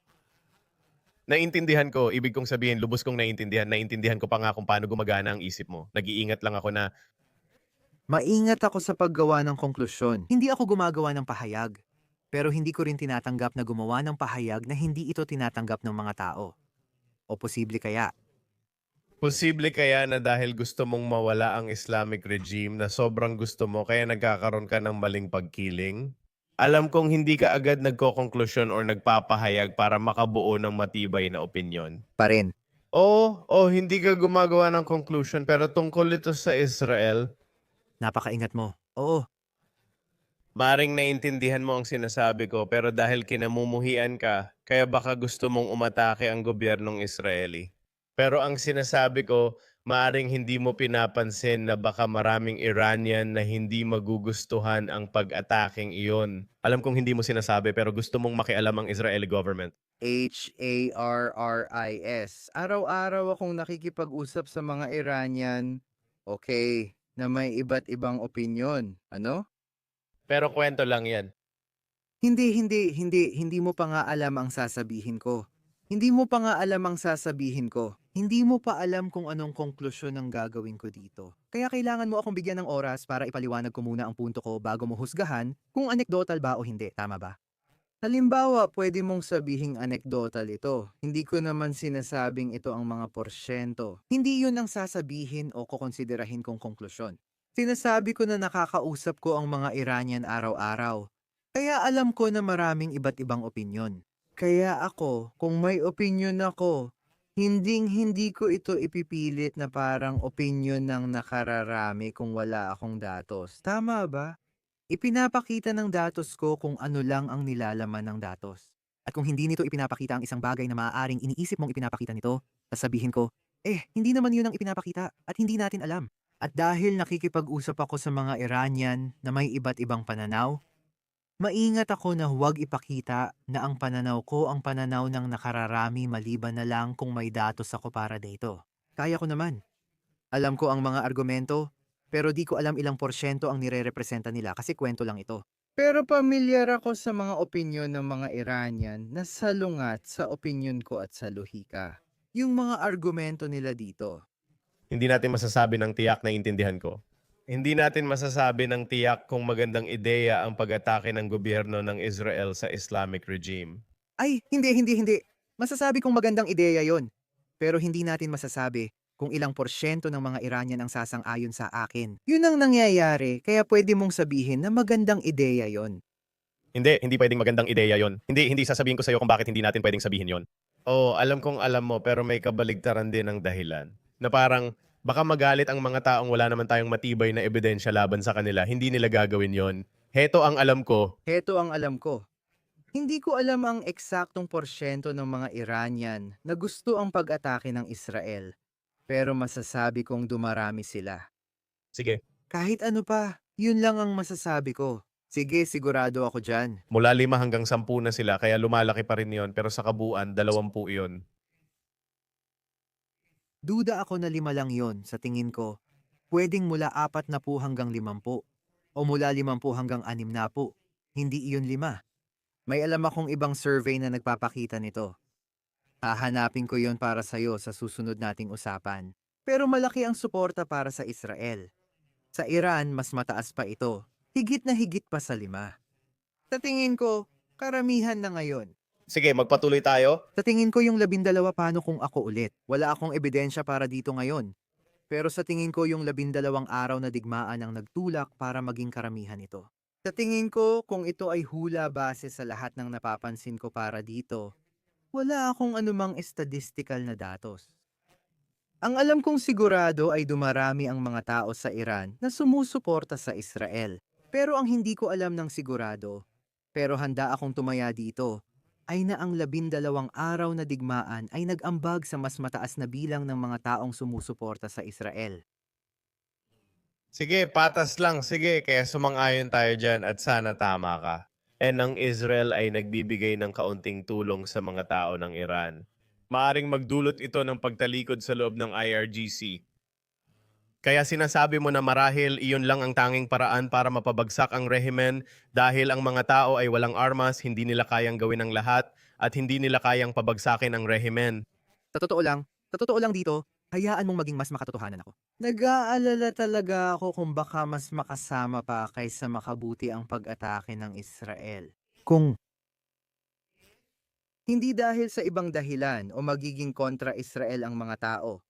Naintindihan ko, ibig kong sabihin, lubos kong naintindihan. Naintindihan ko pa nga kung paano gumagana ang isip mo. Nag-iingat lang ako na maingat ako sa paggawa ng konklusyon. Hindi ako gumagawa ng pahayag. Pero hindi ko rin tinatanggap na gumawa ng pahayag na hindi ito tinatanggap ng mga tao. O posible kaya, posible kaya na dahil gusto mong mawala ang Islamic regime na sobrang gusto mo kaya nagkakaroon ka ng maling pagkiling? Alam kong hindi ka agad nagko-konklusyon or nagpapahayag para makabuo ng matibay na opinyon. Pa rin. Oo, hindi ka gumagawa ng conclusion pero tungkol ito sa Israel, Napakaingat mo. Oo, maring naiintindihan mo ang sinasabi ko pero dahil kinamumuhian ka, kaya baka gusto mong umatake ang gobyernong Israeli. Pero ang sinasabi ko, maaring hindi mo pinapansin na baka maraming Iranian na hindi magugustuhan ang pag-ataking iyon. Alam kong hindi mo sinasabi pero gusto mong makialam ang Israeli government. Harris. Araw-araw akong nakikipag-usap sa mga Iranian, okay, na may iba't ibang opinyon. Ano? Pero kwento lang yan. Hindi mo pa nga alam ang sasabihin ko. Hindi mo pa nga alam ang sasabihin ko. Hindi mo pa alam kung anong konklusyon ang gagawin ko dito. Kaya kailangan mo akong bigyan ng oras para ipaliwanag ko muna ang punto ko bago mo husgahan kung anekdotal ba o hindi. Tama ba? Halimbawa, pwede mong sabihing anekdotal ito. Hindi ko naman sinasabing ito ang mga porsyento. Hindi yun ang sasabihin o kukonsiderahin kong konklusyon. Sinasabi ko na nakakausap ko ang mga Iranian araw-araw. Kaya alam ko na maraming iba't ibang opinyon. Kaya ako, kung may opinyon ako, hindi ko ito ipipilit na parang opinyon ng nakararami kung wala akong datos. Tama ba? Ipinapakita ng datos ko kung ano lang ang nilalaman ng datos. At kung hindi nito ipinapakita ang isang bagay na maaaring iniisip mong ipinapakita nito, sasabihin ko, hindi naman yun ang ipinapakita at hindi natin alam. At dahil nakikipag-usap ako sa mga Iranian na may iba't ibang pananaw, maingat ako na huwag ipakita na ang pananaw ko ang pananaw ng nakararami maliban na lang kung may datos ako para dito. Kaya ko naman. Alam ko ang mga argumento, pero di ko alam ilang porsyento ang nire-representa nila kasi kwento lang ito. Pero pamilyar ako sa mga opinyon ng mga Iranian na salungat sa opinyon ko at sa lohika. Yung mga argumento nila dito. Hindi natin masasabi ng tiyak na intindihan ko. Hindi natin masasabi ng tiyak kung magandang ideya ang pag-atake ng gobyerno ng Israel sa Islamic regime. Ay, hindi. Masasabi kong magandang ideya yon. Pero hindi natin masasabi kung ilang porsyento ng mga Iranian ang sasang-ayon sa akin. Yun ang nangyayari, kaya pwede mong sabihin na magandang ideya yon. Hindi pwedeng magandang ideya yon. Hindi sasabihin ko sa iyo kung bakit hindi natin pwedeng sabihin yon. Oo, alam kong alam mo pero may kabaligtaran din ang dahilan. Na parang baka magalit ang mga taong wala naman tayong matibay na ebidensya laban sa kanila. Hindi nila gagawin yon. Heto ang alam ko. Heto ang alam ko. Hindi ko alam ang eksaktong porsyento ng mga Iranian na gusto ang pag-atake ng Israel. Pero masasabi kong dumarami sila. Sige, Kahit ano pa, yun lang ang masasabi ko. Sige, sigurado ako dyan. mula 5 hanggang 10 na sila kaya lumalaki pa rin yon pero sa kabuuan 20 yon. Duda ako na 5 lang yon sa tingin ko. Pwedeng mula 40 hanggang 50. O mula 50 hanggang 60. Hindi iyon 5. May alam akong ibang survey na nagpapakita nito. Hahanapin ko yon para sa'yo sa susunod nating usapan. Pero malaki ang suporta para sa Israel. Sa Iran, mas mataas pa ito. Higit na higit pa sa 5. Sa tingin ko, karamihan na ngayon. Sige, magpatuloy tayo. Sa tingin ko yung 12 paano kung ako ulit. Wala akong ebidensya para dito ngayon. Pero sa tingin ko yung 12 araw na digmaan ang nagtulak para maging karamihan ito. Sa tingin ko, kung ito ay hula base sa lahat ng napapansin ko para dito, wala akong anumang estadistikal na datos. Ang alam kong sigurado ay dumarami ang mga tao sa Iran na sumusuporta sa Israel. Pero ang hindi ko alam ng sigurado, pero handa akong tumaya dito, ay na ang 12 araw na digmaan ay nag-ambag sa mas mataas na bilang ng mga taong sumusuporta sa Israel. Sige, patas lang. Sige, kaya sumang-ayon tayo dyan at sana tama ka. And ang Israel ay nagbibigay ng kaunting tulong sa mga tao ng Iran. Maaring magdulot ito ng pagtalikod sa loob ng IRGC. Kaya sinasabi mo na marahil iyon lang ang tanging paraan para mapabagsak ang rehimen dahil ang mga tao ay walang armas, hindi nila kayang gawin ang lahat at hindi nila kayang pabagsakin ang rehimen. Sa totoo lang dito, hayaan mong maging mas makatotohanan ako. Nag-aalala talaga ako kung baka mas makasama pa kaysa makabuti ang pag-atake ng Israel. Kung Hindi dahil sa ibang dahilan o magiging kontra Israel ang mga tao,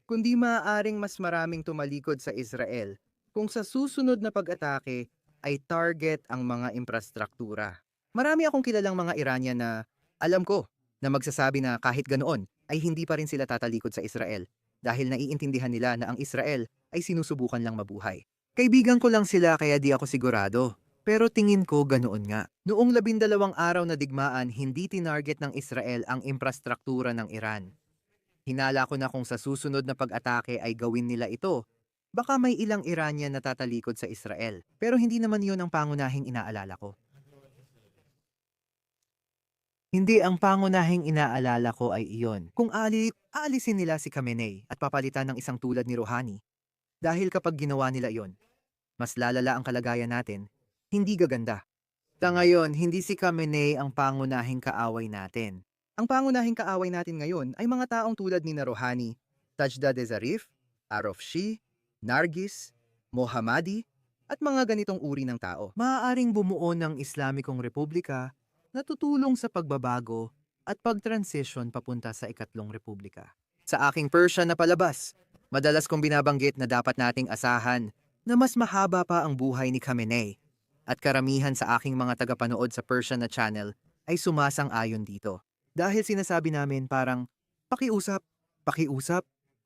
kundi maaaring mas maraming tumalikod sa Israel kung sa susunod na pag-atake ay target ang mga infrastruktura. Marami akong kilalang mga Iranian na alam ko na magsasabi na kahit ganoon ay hindi pa rin sila tatalikod sa Israel dahil naiintindihan nila na ang Israel ay sinusubukan lang mabuhay. Kaibigan ko lang sila kaya di ako sigurado. Pero tingin ko ganoon nga. Noong 12 araw na digmaan, hindi tinarget ng Israel ang infrastruktura ng Iran. Hinala ko na kung sa susunod na pag-atake ay gawin nila ito, baka may ilang Iranian na tatalikod sa Israel. Pero hindi naman yun ang pangunahing inaalala ko. Hindi ang pangunahing inaalala ko ay iyon. Kung aalisin nila si Khamenei at papalitan ng isang tulad ni Rouhani. Dahil kapag ginawa nila iyon, mas lalala ang kalagayan natin, hindi gaganda. Sa ngayon, hindi si Khamenei ang pangunahing kaaway natin. Ang pangunahing kaaway natin ngayon ay mga taong tulad ni Rouhani, Sajda de Zarif, Arofshi, Nargis, Mohammadi, at mga ganitong uri ng tao. Maaaring bumuo ng Islamikong Republika na tutulong sa pagbabago at pag-transition papunta sa ikatlong republika. Sa aking Persian na palabas, madalas kong binabanggit na dapat nating asahan na mas mahaba pa ang buhay ni Khamenei. At karamihan sa aking mga tagapanood sa Persian na channel ay sumasang-ayon dito. Dahil sinasabi namin parang, pakiusap,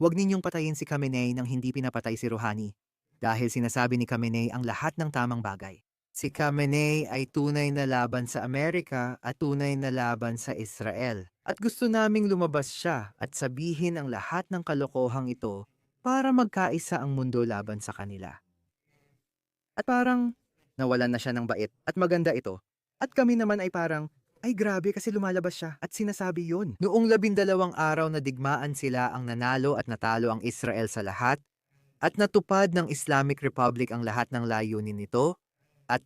huwag ninyong patayin si Khamenei nang hindi pinapatay si Rouhani. Dahil sinasabi ni Khamenei ang lahat ng tamang bagay. Si Khamenei ay tunay na laban sa Amerika at tunay na laban sa Israel. At gusto naming lumabas siya at sabihin ang lahat ng kalokohang ito para magkaisa ang mundo laban sa kanila. At parang, nawalan na siya ng bait at maganda ito. At kami naman ay parang, ay grabe kasi lumalabas siya at sinasabi yun. Noong 12 araw na digmaan sila ang nanalo at natalo ang Israel sa lahat at natupad ng Islamic Republic ang lahat ng layunin nito at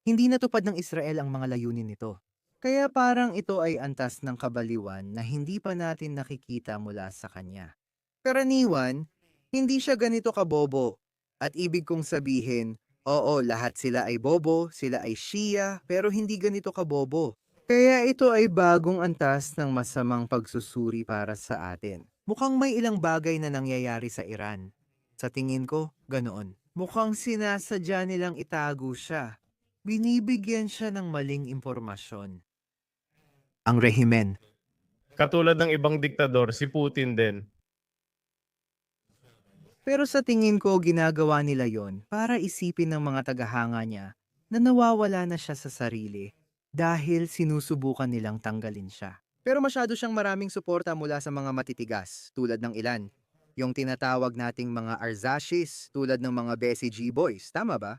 hindi natupad ng Israel ang mga layunin nito. Kaya parang ito ay antas ng kabaliwan na hindi pa natin nakikita mula sa kanya. Karaniwan, hindi siya ganito kabobo at ibig kong sabihin, oo, lahat sila ay bobo, sila ay Shia, pero hindi ganito kabobo. Kaya ito ay bagong antas ng masamang pagsusuri para sa atin. Mukhang may ilang bagay na nangyayari sa Iran. Sa tingin ko, ganoon. Mukhang sinasadya nilang itago siya. Binibigyan siya ng maling impormasyon. Ang rehimen. Katulad ng ibang diktador, si Putin din. Pero sa tingin ko, ginagawa nila yon para isipin ng mga tagahanga niya na nawawala na siya sa sarili dahil sinusubukan nilang tanggalin siya. Pero masyado siyang maraming suporta mula sa mga matitigas tulad ng ilan. Yung tinatawag nating mga Arzashis tulad ng mga Bessie G Boys, tama ba?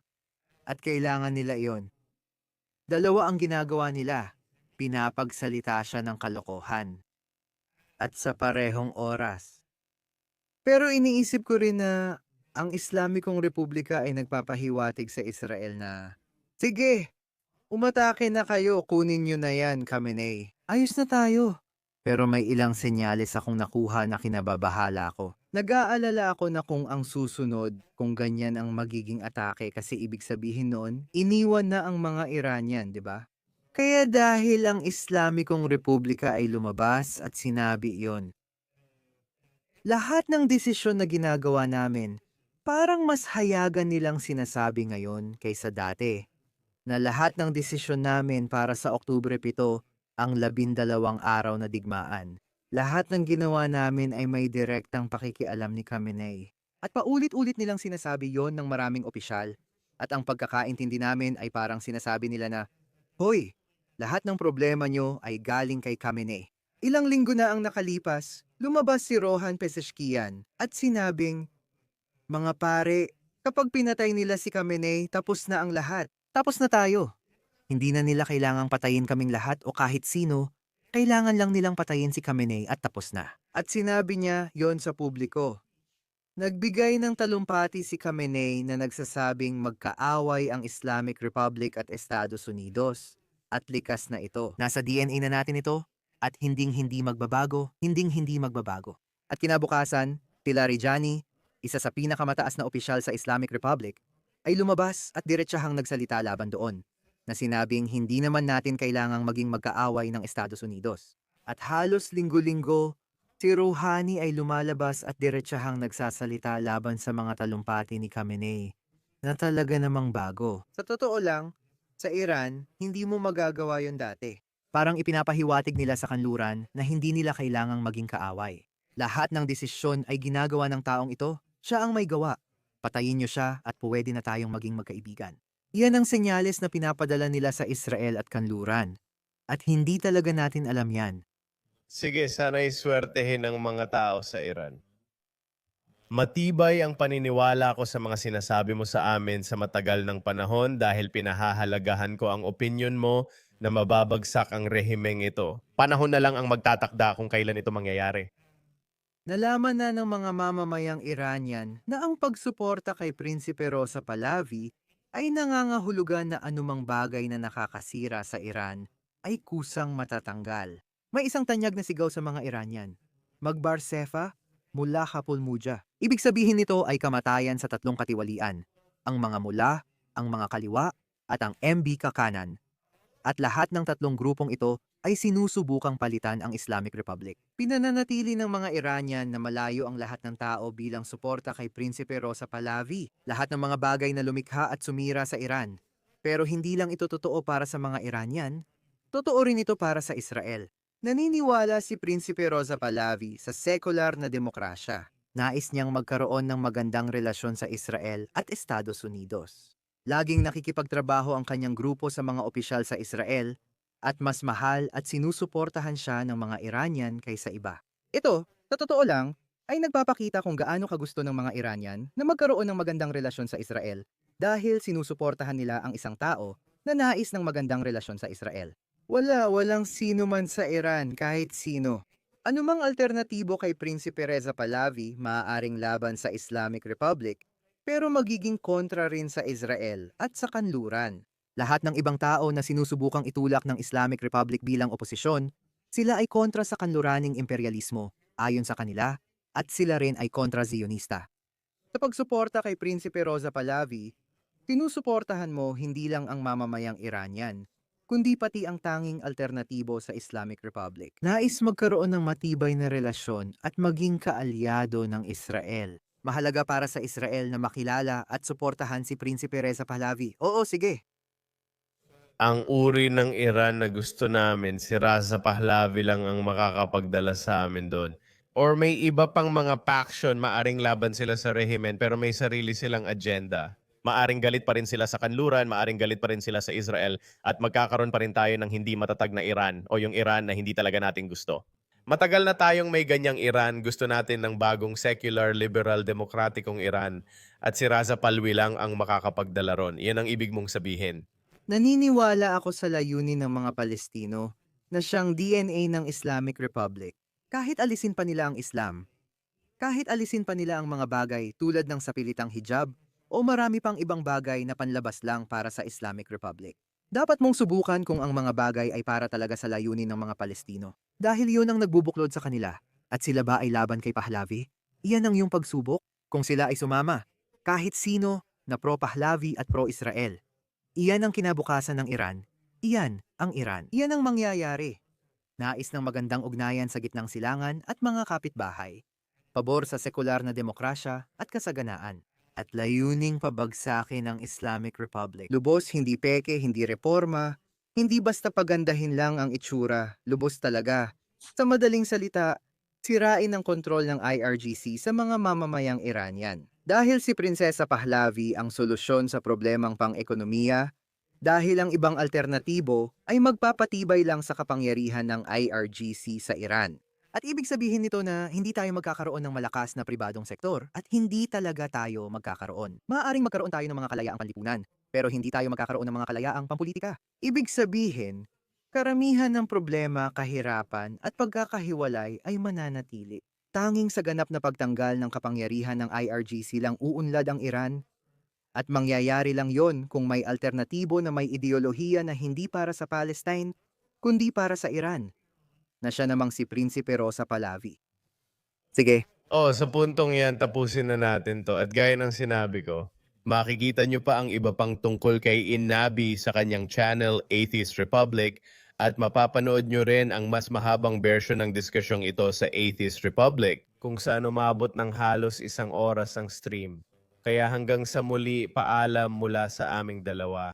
At kailangan nila iyon. Dalawa ang ginagawa nila. Pinapagsalita siya ng kalokohan. At sa parehong oras. Pero iniisip ko rin na ang Islamikong Republika ay nagpapahiwatig sa Israel na, sige, umatake na kayo, kunin nyo na yan, Khamenei. Ayos na tayo. Pero may ilang senyales akong nakuha na kinababahala ko. Nag-aalala ako na kung ang susunod, kung ganyan ang magiging atake kasi ibig sabihin noon, iniwan na ang mga Iranian, di ba? Kaya dahil ang Islamikong Republika ay lumabas at sinabi iyon, lahat ng desisyon na ginagawa namin, parang mas hayagan nilang sinasabi ngayon kaysa dati. Na lahat ng desisyon namin para sa Oktubre 7, ang 12 araw na digmaan. Lahat ng ginawa namin ay may direktang pakikialam ni Khamenei. At paulit-ulit nilang sinasabi yon ng maraming opisyal. At ang pagkakaintindi namin ay parang sinasabi nila na, hoy, lahat ng problema nyo ay galing kay Khamenei. Ilang linggo na ang nakalipas, lumabas si Rohan Pezeshkian at sinabing, mga pare, kapag pinatay nila si Khamenei, tapos na ang lahat. Tapos na tayo. Hindi na nila kailangang patayin kaming lahat o kahit sino. Kailangan lang nilang patayin si Khamenei at tapos na. At sinabi niya yon sa publiko. Nagbigay ng talumpati si Khamenei na nagsasabing magkaaway ang Islamic Republic at Estados Unidos. At likas na ito. Nasa DNA na natin ito. At hinding-hindi magbabago, hinding-hindi magbabago. At kinabukasan, Tilarijani, isa sa pinakamataas na opisyal sa Islamic Republic, ay lumabas at diretsahang nagsalita laban doon, na sinabing hindi naman natin kailangang maging magkaaway ng Estados Unidos. At halos linggo-linggo, si Rouhani ay lumalabas at diretsahang nagsasalita laban sa mga talumpati ni Khamenei. na talaga namang bago. Sa totoo lang, sa Iran, hindi mo magagawa yon dati. Parang ipinapahiwatig nila sa kanluran na hindi nila kailangang maging kaaway. Lahat ng desisyon ay ginagawa ng taong ito. Siya ang may gawa. Patayin niyo siya at pwede na tayong maging magkaibigan. Yan ang senyales na pinapadala nila sa Israel at kanluran. At hindi talaga natin alam yan. Sige, sana'y swertehin ng mga tao sa Iran. Matibay ang paniniwala ko sa mga sinasabi mo sa amin sa matagal ng panahon dahil pinahahalagahan ko ang opinyon mo na mababagsak ang rehimeng ito. Panahon na lang ang magtatakda kung kailan ito mangyayari. Nalaman na ng mga mamamayang Iranian na ang pagsuporta kay Prinsipe Rosa Pahlavi ay nangangahulugan na anumang bagay na nakakasira sa Iran ay kusang matatanggal. May isang tanyag na sigaw sa mga Iranian. Magbarsefa mula Kapulmuja. Ibig sabihin nito ay kamatayan sa tatlong katiwalian. Ang mga mula, ang mga kaliwa, at ang MB kakanan. At lahat ng tatlong grupong ito ay sinusubukang palitan ang Islamic Republic. Pinananatili ng mga Iranian na malayo ang lahat ng tao bilang suporta kay Prinsipe Rosa Pahlavi. Lahat ng mga bagay na lumikha at sumira sa Iran. Pero hindi lang ito totoo para sa mga Iranian, totoo rin ito para sa Israel. Naniniwala si Prinsipe Rosa Pahlavi sa sekular na demokrasya. Nais niyang magkaroon ng magandang relasyon sa Israel at Estados Unidos. Laging nakikipagtrabaho ang kanyang grupo sa mga opisyal sa Israel at mas mahal at sinusuportahan siya ng mga Iranian kaysa iba. Ito, sa totoo lang, ay nagpapakita kung gaano kagusto ng mga Iranian na magkaroon ng magandang relasyon sa Israel dahil sinusuportahan nila ang isang tao na nais ng magandang relasyon sa Israel. Walang sino man sa Iran kahit sino. Anumang alternatibo kay Prinsipe Reza Pahlavi maaaring laban sa Islamic Republic pero magiging kontra rin sa Israel at sa kanluran. Lahat ng ibang tao na sinusubukang itulak ng Islamic Republic bilang oposisyon, sila ay kontra sa kanluraning imperialismo, ayon sa kanila, at sila rin ay kontra Zionista. Sa pagsuporta kay Prinsipe Rosa Pahlavi, sinusuportahan mo hindi lang ang mamamayang Iranian, kundi pati ang tanging alternatibo sa Islamic Republic. Nais magkaroon ng matibay na relasyon at maging kaalyado ng Israel. Mahalaga para sa Israel na makilala at suportahan si Prinsipe Reza Pahlavi. Oo, sige. Ang uri ng Iran na gusto namin, si Raza Pahlavi lang ang makakapagdala sa amin doon. Or may iba pang mga faction, maaring laban sila sa rehimen pero may sarili silang agenda. Maaring galit pa rin sila sa kanluran, maaring galit pa rin sila sa Israel at magkakaroon pa rin tayo ng hindi matatag na Iran o yung Iran na hindi talaga natin gusto. Matagal na tayong may ganyang Iran, gusto natin ng bagong secular, liberal, demokratikong Iran at si Raza Pahlavi lang ang makakapagdala ron. Yan ang ibig mong sabihin. Naniniwala ako sa layunin ng mga Palestino na siyang DNA ng Islamic Republic. Kahit alisin pa nila ang Islam, kahit alisin pa nila ang mga bagay tulad ng sapilitang hijab o marami pang ibang bagay na panlabas lang para sa Islamic Republic. Dapat mong subukan kung ang mga bagay ay para talaga sa layunin ng mga Palestino. Dahil yun ang nagbubuklod sa kanila. At sila ba ay laban kay Pahlavi? Iyan ang iyong pagsubok kung sila ay sumama. Kahit sino na pro-Pahlavi at pro-Israel. Iyan ang kinabukasan ng Iran. Iyan ang Iran. Iyan ang mangyayari. Nais ng magandang ugnayan sa gitnang silangan at mga kapitbahay. Pabor sa sekular na demokrasya at kasaganaan. At layuning pabagsakin ng Islamic Republic. Lubos, hindi peke, hindi reforma, hindi basta pagandahin lang ang itsura, lubos talaga. Sa madaling salita, sirain ang kontrol ng IRGC sa mga mamamayang Iranian. Dahil si Prinsesa Pahlavi ang solusyon sa problemang pang-ekonomiya, dahil ang ibang alternatibo ay magpapatibay lang sa kapangyarihan ng IRGC sa Iran. At ibig sabihin nito na hindi tayo magkakaroon ng malakas na pribadong sektor at hindi talaga tayo magkakaroon. Maaaring magkaroon tayo ng mga kalayaang panlipunan, pero hindi tayo magkakaroon ng mga kalayaang pampolitika. Ibig sabihin, karamihan ng problema, kahirapan at pagkakahiwalay ay mananatili. Tanging sa ganap na pagtanggal ng kapangyarihan ng IRGC lang uunlad ang Iran. At mangyayari lang yon kung may alternatibo na may ideolohiya na hindi para sa Palestine, kundi para sa Iran. Na siya namang si Prinsipe Rosa Pahlavi. Sige. Sa puntong yan, tapusin na natin to. At gaya ng sinabi ko, makikita nyo pa ang iba pang tungkol kay Innabi sa kanyang channel, Atheist Republic, at mapapanood nyo rin ang mas mahabang version ng diskusyong ito sa Atheist Republic, kung saan umabot ng halos 1 oras ang stream. Kaya hanggang sa muli, paalam mula sa aming dalawa.